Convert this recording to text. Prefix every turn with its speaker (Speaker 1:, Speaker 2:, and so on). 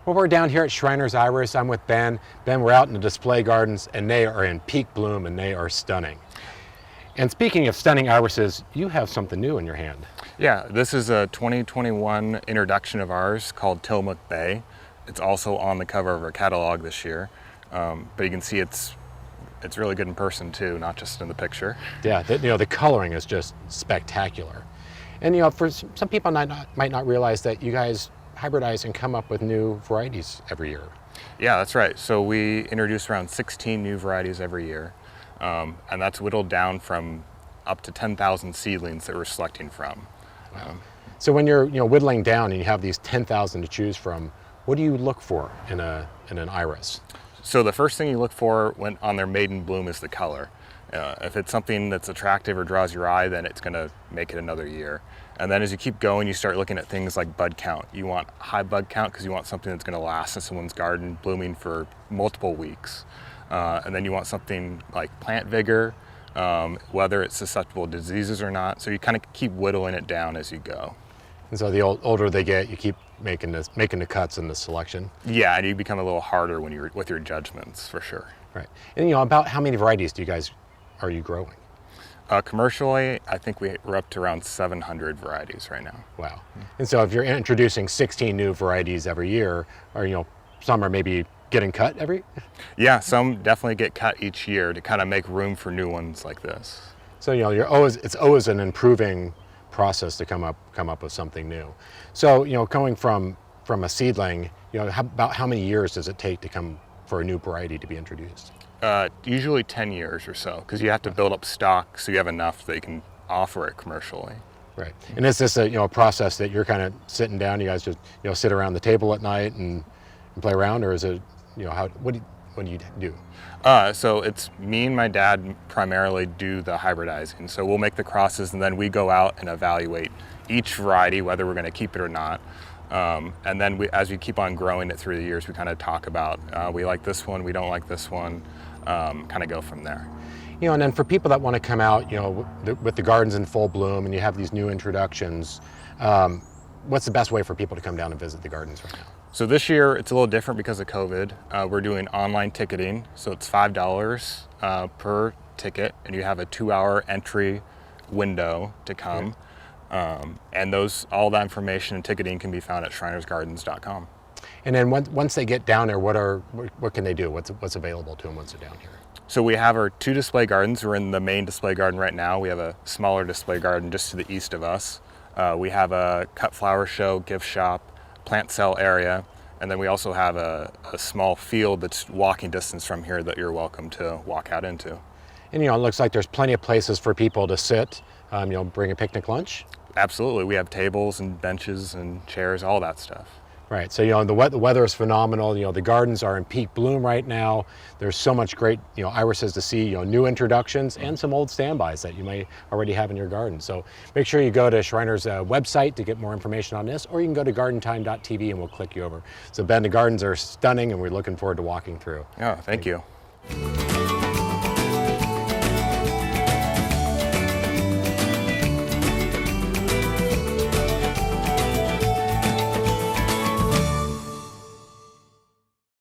Speaker 1: Well, we're down here at Schreiner's Iris. I'm with Ben. Ben, we're out in the display gardens, and they are in peak bloom, and they are stunning. And speaking of stunning irises, you have something new in your hand.
Speaker 2: Yeah, this is a 2021 introduction of ours called Tillamook Bay. It's also on the cover of our catalog this year, but you can see it's really good in person too, not just in the picture.
Speaker 1: Yeah, the coloring is just spectacular. And for some people might not realize that you guys hybridize and come up with new varieties every year.
Speaker 2: Yeah, that's right. So we introduce around 16 new varieties every year, and that's whittled down from up to 10,000 seedlings that we're selecting from.
Speaker 1: So when you're whittling down and you have these 10,000 to choose from, what do you look for in an iris?
Speaker 2: So the first thing you look for when on their maiden bloom is the color. If it's something that's attractive or draws your eye, then it's going to make it another year. And then as you keep going, you start looking at things like bud count. You want high bud count because you want something that's going to last in someone's garden, blooming for multiple weeks. And then you want something like plant vigor, whether it's susceptible to diseases or not. So you kind of keep whittling it down as you go.
Speaker 1: And so the older they get, you keep making the cuts in the selection.
Speaker 2: Yeah, and you become a little harder when you're with your judgments, for sure.
Speaker 1: Right. And about how many varieties are you growing?
Speaker 2: Commercially, I think we're up to around 700 varieties right now.
Speaker 1: Wow. And so if you're introducing 16 new varieties every year, or some are maybe getting cut every?
Speaker 2: Yeah, some definitely get cut each year to kind of make room for new ones like this.
Speaker 1: So it's always an improving process to come up with something new. So going from a seedling, about how many years does it take to come for a new variety to be introduced?
Speaker 2: Usually 10 years or so, because you have to build up stock so you have enough that you can offer it commercially.
Speaker 1: Right. And is this a process that you're kind of sitting down, you guys just sit around the table at night and play around, or is it what do you do?
Speaker 2: So it's me and my dad primarily do the hybridizing. So we'll make the crosses and then we go out and evaluate each variety, whether we're going to keep it or not. And then as we keep on growing it through the years, we kind of talk about, we like this one, we don't like this one, kind of go from there.
Speaker 1: And then for people that want to come out, with the gardens in full bloom and you have these new introductions, what's the best way for people to come down and visit the gardens right now?
Speaker 2: So this year it's a little different because of COVID. We're doing online ticketing, so it's $5 per ticket, and you have a 2-hour entry window to come. And all that information and ticketing can be found at schreinersgardens.com. And
Speaker 1: then once they get down there, what can they do? What's available to them once they're down here?
Speaker 2: So we have our 2 display gardens. We're in the main display garden right now. We have a smaller display garden just to the east of us. We have a cut flower show, gift shop, plant sale area, and then we also have a small field that's walking distance from here that you're welcome to walk out into.
Speaker 1: And it looks like there's plenty of places for people to sit, bring a picnic lunch.
Speaker 2: Absolutely, we have tables and benches and chairs, all that stuff.
Speaker 1: Right, so the weather is phenomenal. The gardens are in peak bloom right now. There's so much great irises to see. New introductions and some old standbys that you may already have in your garden. So make sure you go to Schreiner's website to get more information on this, or you can go to gardentime.tv and we'll click you over. So Ben, the gardens are stunning and we're looking forward to walking through.
Speaker 2: Yeah, thank you.